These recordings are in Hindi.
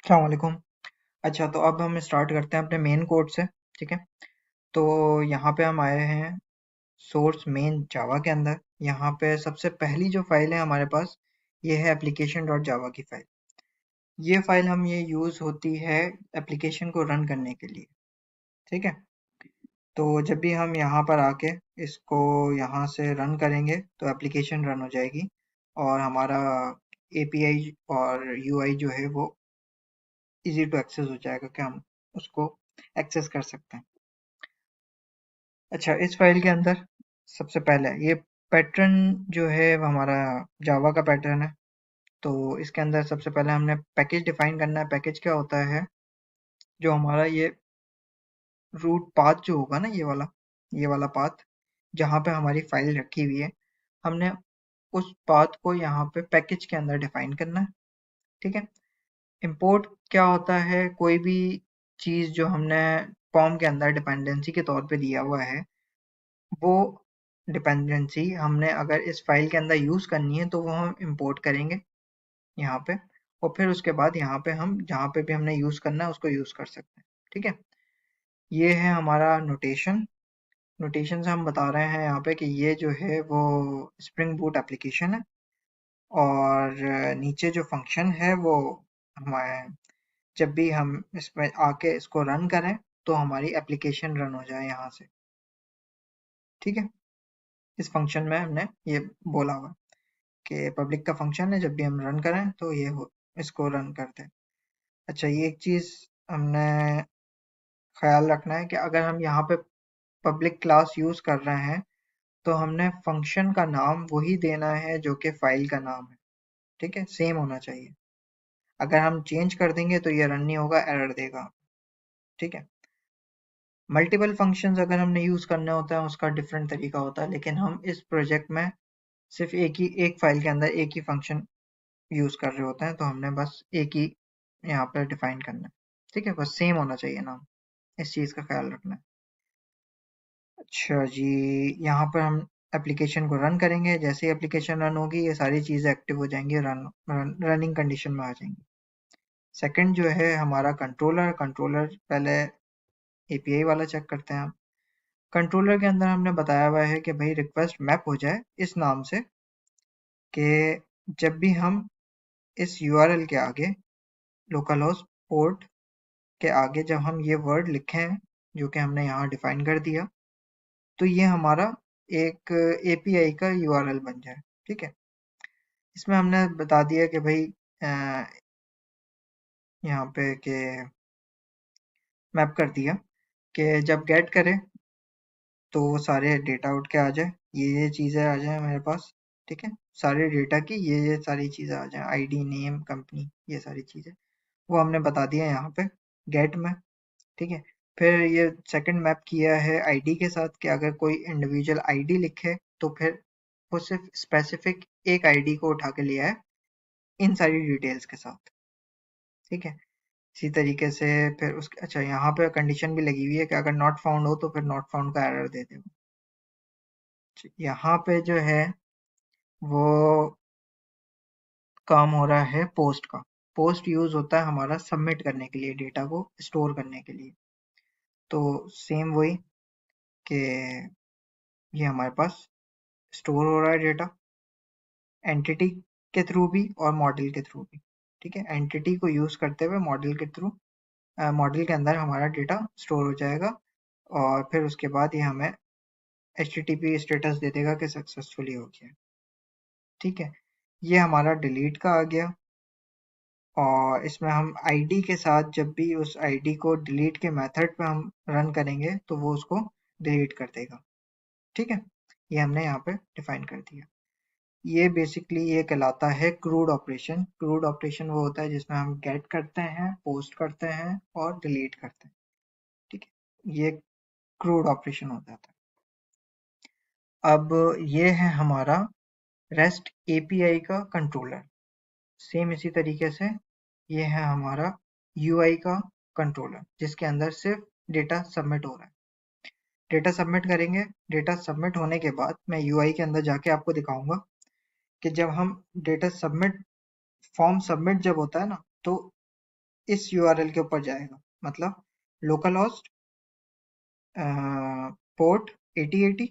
अस्सलाम वालेकुम। अच्छा, तो अब हम स्टार्ट करते हैं अपने मेन कोड से। ठीक है, तो यहाँ पे हम आए हैं सोर्स मेन जावा के अंदर। यहाँ पे सबसे पहली जो फाइल है हमारे पास, ये है एप्लीकेशन डॉट जावा की फाइल। ये फाइल ये यूज़ होती है एप्लीकेशन को रन करने के लिए। ठीक है, तो जब भी हम यहाँ पर आके इसको यहाँ से रन करेंगे तो एप्लीकेशन रन हो जाएगी और हमारा एपीआई और यूआई जो है वो इजी टू एक्सेस हो जाएगा कि हम उसको एक्सेस कर सकते हैं। अच्छा, इस फाइल के अंदर सबसे पहले ये पैटर्न जो है वो हमारा जावा का पैटर्न है। तो इसके अंदर सबसे पहले हमने पैकेज डिफाइन करना है। पैकेज क्या होता है? जो हमारा ये रूट पाथ जो होगा ना, ये वाला पाथ जहाँ पे हमारी फाइल रखी हुई है, हमने उस पाथ को यहाँ पे पैकेज के अंदर डिफाइन करना है। ठीक है, इंपोर्ट क्या होता है? कोई भी चीज़ जो हमने फॉर्म के अंदर डिपेंडेंसी के तौर पे दिया हुआ है, वो डिपेंडेंसी हमने अगर इस फाइल के अंदर यूज़ करनी है तो वो हम इंपोर्ट करेंगे यहाँ पे, और फिर उसके बाद यहाँ पे हम जहाँ पे भी हमने यूज़ करना है उसको यूज़ कर सकते हैं। ठीक है, ये है हमारा नोटेशन। नोटेशन से हम बता रहे हैं यहाँ पे कि ये जो है वो स्प्रिंग बूट एप्लीकेशन है, और नीचे जो फंक्शन है वो हमारे जब भी हम इसमें आके इसको रन करें तो हमारी एप्लीकेशन रन हो जाए यहाँ से। ठीक है, इस फंक्शन में हमने ये बोला हुआ कि पब्लिक का फंक्शन है, जब भी हम रन करें तो ये हो इसको रन करते हैं। अच्छा, ये एक चीज़ हमने ख्याल रखना है कि अगर हम यहाँ पे पब्लिक क्लास यूज़ कर रहे हैं तो हमने फंक्शन का नाम वही देना है जो कि फाइल का नाम है। ठीक है, सेम होना चाहिए। अगर हम चेंज कर देंगे तो ये रन नहीं होगा, एरर देगा। ठीक है, मल्टीपल फंक्शंस अगर हमने यूज़ करने होते हैं उसका डिफरेंट तरीका होता है, लेकिन हम इस प्रोजेक्ट में सिर्फ एक फाइल के अंदर एक ही फंक्शन यूज़ कर रहे होते हैं, तो हमने बस एक ही यहाँ पर डिफाइन करना है। ठीक है, बस सेम होना चाहिए नाम, इस चीज़ का ख्याल रखना है। अच्छा जी, यहाँ पर हम एप्लीकेशन को रन करेंगे। जैसे ही एप्लीकेशन रन होगी ये सारी चीज़ें एक्टिव हो जाएंगी, रनिंग कंडीशन में आ जाएंगी। सेकंड जो है हमारा कंट्रोलर। कंट्रोलर पहले एपीआई वाला चेक करते हैं हम। कंट्रोलर के अंदर हमने बताया हुआ है कि भाई रिक्वेस्ट मैप हो जाए इस नाम से कि जब भी हम इस यूआरएल के आगे लोकल होस्ट पोर्ट के आगे जब हम ये वर्ड लिखें जो कि हमने यहाँ डिफाइन कर दिया, तो ये हमारा एक एपीआई का यूआरएल बन जाए। ठीक है, इसमें हमने बता दिया कि भाई यहाँ पे कि मैप कर दिया कि जब गेट करे तो वो सारे डेटा उठ के आ जाए, ये चीज़ें आ जाए मेरे पास। ठीक है, सारे डेटा की ये सारी चीज़ें आ जाए, आईडी, नेम, कंपनी, ये सारी चीज़ें वो हमने बता दिया यहाँ पे गेट में। ठीक है, फिर ये सेकंड मैप किया है आईडी के साथ कि अगर कोई इंडिविजुअल आईडी लिखे तो फिर वो सिर्फ स्पेसिफिक एक आईडी को उठा के लिया है इन सारी डिटेल्स के साथ। ठीक है, इसी तरीके से फिर उसके अच्छा यहाँ पे कंडीशन भी लगी हुई है कि अगर नॉट फाउंड हो तो फिर नॉट फाउंड का एरर दे देगा। यहाँ पे जो है वो काम हो रहा है पोस्ट का। पोस्ट यूज होता है हमारा सबमिट करने के लिए, डेटा को स्टोर करने के लिए। तो सेम वही कि ये हमारे पास स्टोर हो रहा है डेटा एंटिटी के थ्रू भी और मॉडल के थ्रू भी। ठीक है, एंटिटी को यूज करते हुए मॉडल के थ्रू मॉडल के अंदर हमारा डेटा स्टोर हो जाएगा, और फिर उसके बाद ये हमें HTTP स्टेटस दे देगा कि सक्सेसफुली हो गया। ठीक है, ये हमारा डिलीट का आ गया, और इसमें हम आईडी के साथ जब भी उस आईडी को डिलीट के मेथड पे हम रन करेंगे तो वो उसको डिलीट कर देगा। ठीक है, ये हमने यहाँ पे डिफाइन कर दिया। ये बेसिकली ये कहलाता है क्रूड ऑपरेशन। क्रूड ऑपरेशन वो होता है जिसमें हम गेट करते हैं, पोस्ट करते हैं और डिलीट करते हैं। ठीक है, ये क्रूड ऑपरेशन हो जाता है। अब ये है हमारा रेस्ट एपीआई का कंट्रोलर। सेम इसी तरीके से ये है हमारा यूआई का कंट्रोलर जिसके अंदर सिर्फ डेटा सबमिट हो रहा है। डेटा सबमिट करेंगे, डेटा सबमिट होने के बाद मैं यूआई के अंदर जाके आपको दिखाऊंगा कि जब हम डेटा सबमिट फॉर्म सबमिट जब होता है ना, तो इस यूआरएल के ऊपर जाएगा, मतलब local host port 8080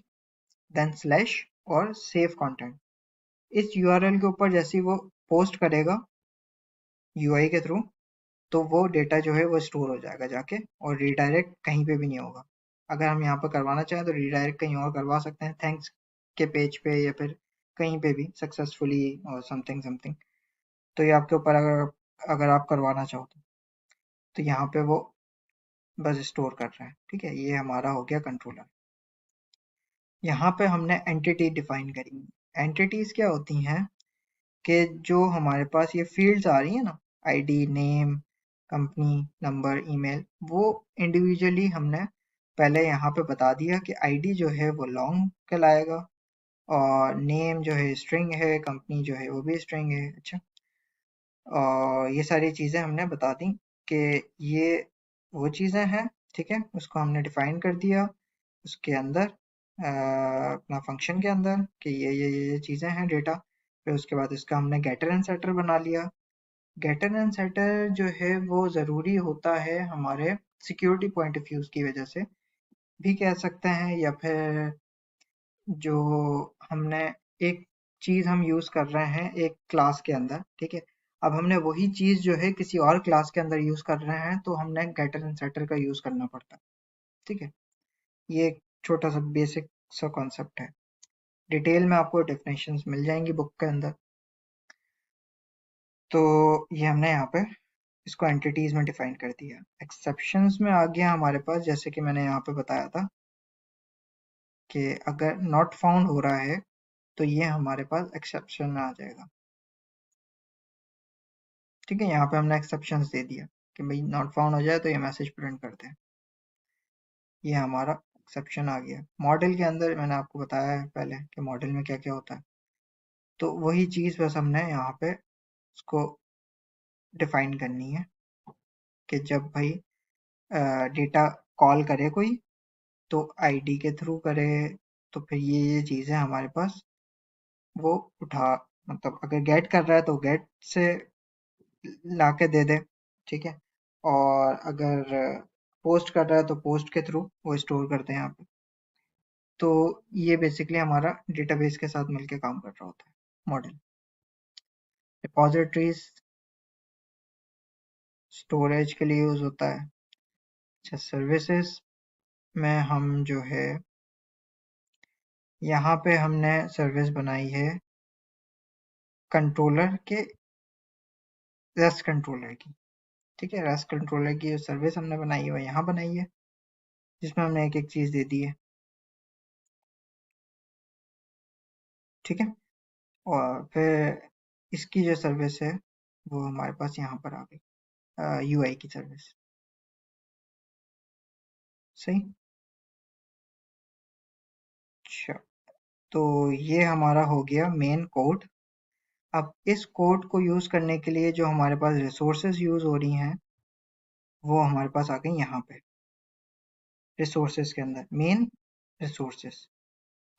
then slash और सेव कंटेंट। इस यूआरएल के ऊपर जैसे ही वो पोस्ट करेगा यूआई के थ्रू, तो वो डेटा जो है वो स्टोर हो जाएगा जाके, और रीडायरेक्ट कहीं पे भी नहीं होगा। अगर हम यहाँ पर करवाना चाहें तो रीडायरेक्ट कहीं और करवा सकते हैं, थैंक्स के पेज पे या फिर कहीं पे भी सक्सेसफुली और समथिंग समथिंग। तो ये आपके ऊपर, अगर आप करवाना चाहो तो यहाँ पे वो बस स्टोर कर रहा है। ठीक है, ये हमारा हो गया कंट्रोलर। यहाँ पे हमने एंटिटी डिफाइन करी। एंटिटीज क्या होती हैं कि जो हमारे पास ये फील्ड्स आ रही है ना, ID, name, company, number, email, वो इंडिविजुअली हमने पहले यहाँ पे बता दिया कि आईडी जो है वो लॉन्ग कहलाएगा, और नेम जो है स्ट्रिंग है, कंपनी जो है वो भी स्ट्रिंग है। अच्छा, और ये सारी चीज़ें हमने बता दी कि ये वो चीज़ें हैं। ठीक है, उसको हमने डिफाइन कर दिया उसके अंदर, अपना फंक्शन के अंदर, कि ये चीज़ें हैं डेटा। फिर उसके बाद इसका हमने गेटर एंड सेटर बना लिया। गेटर एंड सेटर जो है वो ज़रूरी होता है हमारे सिक्योरिटी पॉइंट ऑफ व्यू की वजह से भी कह सकते हैं, या फिर जो हमने एक चीज़ हम यूज़ कर रहे हैं एक क्लास के अंदर। ठीक है, अब हमने वही चीज़ जो है किसी और क्लास के अंदर यूज़ कर रहे हैं, तो हमने गेटर एंड सेटर का यूज़ करना पड़ता है। ठीक है, ये एक छोटा सा बेसिक सा कॉन्सेप्ट है। डिटेल में आपको डेफिनेशंस मिल जाएंगी बुक के अंदर। तो ये हमने यहाँ पे इसको एंटिटीज में डिफाइन कर दिया। एक्सेप्शंस में आ गया हमारे पास, जैसे कि मैंने यहाँ पे बताया था कि अगर नॉट फाउंड हो रहा है तो ये हमारे पास एक्सेप्शन में आ जाएगा। ठीक है, यहाँ पे हमने एक्सेप्शंस दे दिया कि भाई नॉट फाउंड हो जाए तो ये मैसेज प्रिंट करते हैं। ये हमारा एक्सेप्शन आ गया। मॉडल के अंदर मैंने आपको बताया है पहले कि मॉडल में क्या क्या होता है, तो वही चीज़ बस हमने यहाँ पे उसको डिफाइन करनी है कि जब भाई डेटा कॉल करे कोई तो आईडी के थ्रू करे, तो फिर ये चीज़ें हमारे पास वो उठा, मतलब अगर गेट कर रहा है तो गेट से ला के दे दे। ठीक है, और अगर पोस्ट कर रहा है तो पोस्ट के थ्रू वो स्टोर करते हैं यहाँ पे। तो ये बेसिकली हमारा डेटाबेस के साथ मिलके काम कर रहा होता है मॉडल। रिपॉजिटरीज स्टोरेज के लिए यूज होता है। अच्छा, सर्विसेज में हम जो है यहाँ पे हमने सर्विस बनाई है कंट्रोलर के, रेस्ट कंट्रोलर की। ठीक है, रेस्ट कंट्रोलर की जो सर्विस हमने बनाई है वो यहाँ बनाई है, जिसमें हमने एक एक चीज दे दी है। ठीक है, और फिर इसकी जो सर्विस है वो हमारे पास यहाँ पर आ गई, यूआई की सर्विस। सही। अच्छा, तो ये हमारा हो गया मेन कोड। अब इस कोड को यूज करने के लिए जो हमारे पास रिसोर्सेज यूज हो रही हैं वो हमारे पास आ गई यहाँ पे रिसोर्सेज के अंदर, मेन रिसोर्सेज।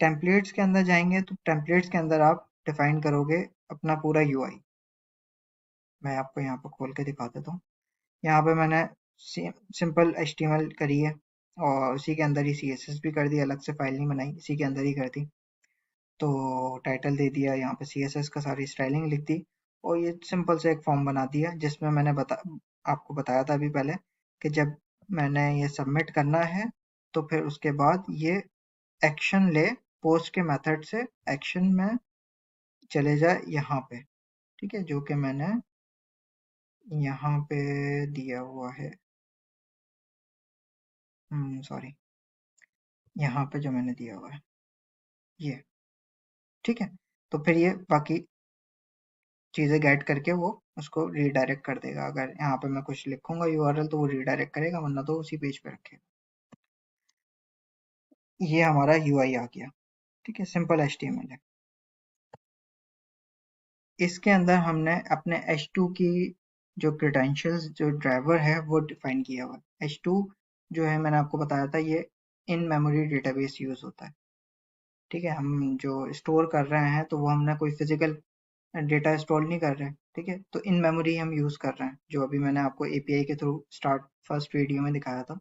टेम्पलेट्स के अंदर जाएंगे तो टेम्पलेट्स के अंदर आप डिफाइन करोगे अपना पूरा यूआई। मैं आपको यहाँ पर खोल के दिखा देता हूँ। यहाँ पे मैंने सिंपल एचटीएमएल करी है, और उसी के अंदर ही सीएसएस भी कर दी, अलग से फाइल नहीं बनाई, इसी के अंदर ही कर दी। तो टाइटल दे दिया, यहाँ पे सीएसएस का सारी स्टाइलिंग लिख दी, और ये सिंपल से एक फॉर्म बना दिया जिसमें मैंने आपको बताया था अभी पहले कि जब मैंने ये सबमिट करना है तो फिर उसके बाद ये एक्शन ले, पोस्ट के मेथड से एक्शन में चले जाए यहाँ पे। ठीक है, जो कि मैंने यहाँ पे दिया हुआ है, सॉरी, यहाँ पे जो मैंने दिया हुआ है ये। ठीक है, तो फिर ये बाकी चीज़ें गेट करके वो उसको रीडायरेक्ट कर देगा। अगर यहाँ पे मैं कुछ लिखूंगा यूआरएल तो वो रीडायरेक्ट करेगा, वरना तो उसी पेज पे रखेगा। ये हमारा यूआई आ गया। ठीक है, सिंपल एचटीएमएल है। इसके अंदर हमने अपने H2 की जो क्रेडेंशियल्स, जो ड्राइवर है वो डिफाइन किया हुआ है। H2 जो है मैंने आपको बताया था ये इन मेमोरी डेटाबेस यूज होता है। ठीक है, हम जो स्टोर कर रहे हैं तो वो हमने कोई फिजिकल डेटा स्टोर नहीं कर रहे हैं, ठीक है। तो इन मेमोरी हम यूज़ कर रहे हैं, जो अभी मैंने आपको एपीआई के थ्रू स्टार्ट फर्स्ट वीडियो में दिखाया था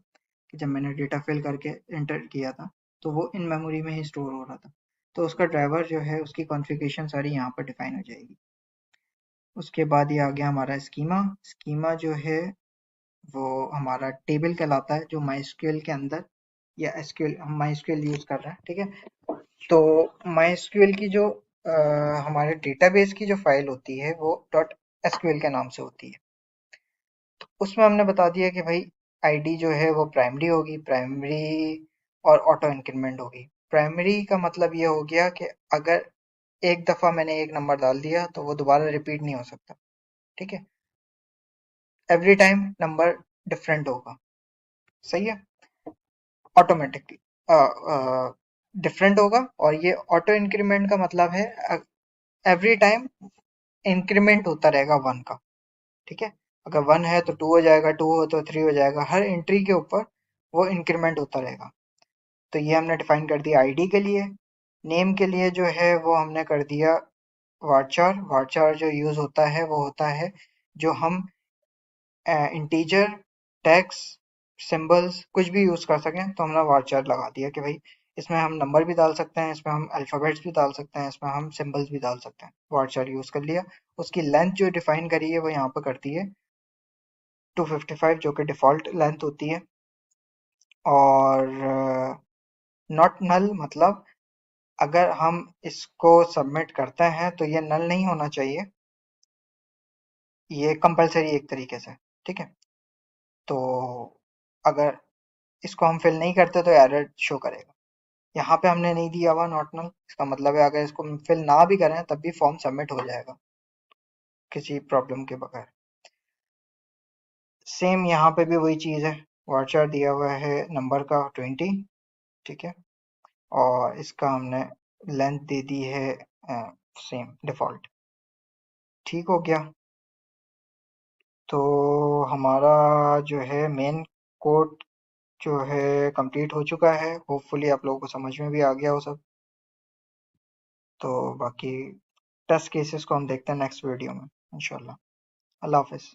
कि जब मैंने डेटा फिल करके एंटर किया था तो वो इन मेमोरी में ही स्टोर हो रहा था। तो उसका ड्राइवर जो है उसकी कॉन्फ़िगरेशन सारी यहाँ पर डिफाइन हो जाएगी। उसके बाद ये आ गया हमारा स्कीमा। स्कीमा जो है वो हमारा टेबल कहलाता है, जो माइस्क्यूएल के अंदर या एसक्यूएल, हम माइस्क्यूएल यूज़ कर रहे हैं, ठीक है। तो माइस्क्यूएल की जो हमारे डेटाबेस की जो फाइल होती है वो डॉट एसक्यूएल के नाम से होती है। उसमें हमने बता दिया कि भाई आईडी जो है वो प्राइमरी होगी, प्राइमरी और ऑटो इंक्रीमेंट होगी। प्राइमरी का मतलब ये हो गया कि अगर एक दफ़ा मैंने एक नंबर डाल दिया तो वो दोबारा रिपीट नहीं हो सकता, ठीक है। एवरी टाइम नंबर डिफरेंट होगा, सही है, ऑटोमेटिकली डिफरेंट होगा। और ये ऑटो इंक्रीमेंट का मतलब है एवरी टाइम इंक्रीमेंट होता रहेगा वन का, ठीक है। अगर वन है तो टू हो जाएगा, टू हो तो थ्री हो जाएगा, हर एंट्री के ऊपर वो इंक्रीमेंट होता रहेगा। तो ये हमने डिफाइन कर दिया आईडी के लिए। नेम के लिए जो है वो हमने कर दिया वार्चार। वार्चार जो यूज होता है वो होता है जो हम इंटीजर, टेक्स्ट, सिंबल्स कुछ भी यूज कर सकें, तो हमने वार्चार लगा दिया कि भाई इसमें हम नंबर भी डाल सकते हैं, इसमें हम अल्फाबेट्स भी डाल सकते हैं, इसमें हम सिंबल्स भी डाल सकते हैं। वार्चार यूज कर लिया। उसकी लेंथ जो डिफाइन करी है वो यहाँ पर करती है 255, जो कि डिफॉल्ट लेंथ होती है। और नॉट नल मतलब अगर हम इसको सबमिट करते हैं तो ये नल नहीं होना चाहिए, ये कंपलसरी एक तरीके से, ठीक है। तो अगर इसको हम फिल नहीं करते तो एरर शो करेगा। यहाँ पे हमने नहीं दिया हुआ नॉट नल, इसका मतलब है अगर इसको फिल ना भी करें तब भी फॉर्म सबमिट हो जाएगा किसी प्रॉब्लम के बगैर। सेम यहाँ पे भी वही चीज़ है, वार्चर दिया हुआ है नंबर का 20, ठीक है। और इसका हमने लेंथ दे दी है सेम डिफॉल्ट, ठीक हो गया। तो हमारा जो है मेन कोड जो है कंप्लीट हो चुका है। होपफुली आप लोगों को समझ में भी आ गया हो सब। तो बाकी टेस्ट केसेस को हम देखते हैं नेक्स्ट वीडियो में इंशाल्लाह। अल्लाह हाफिज़।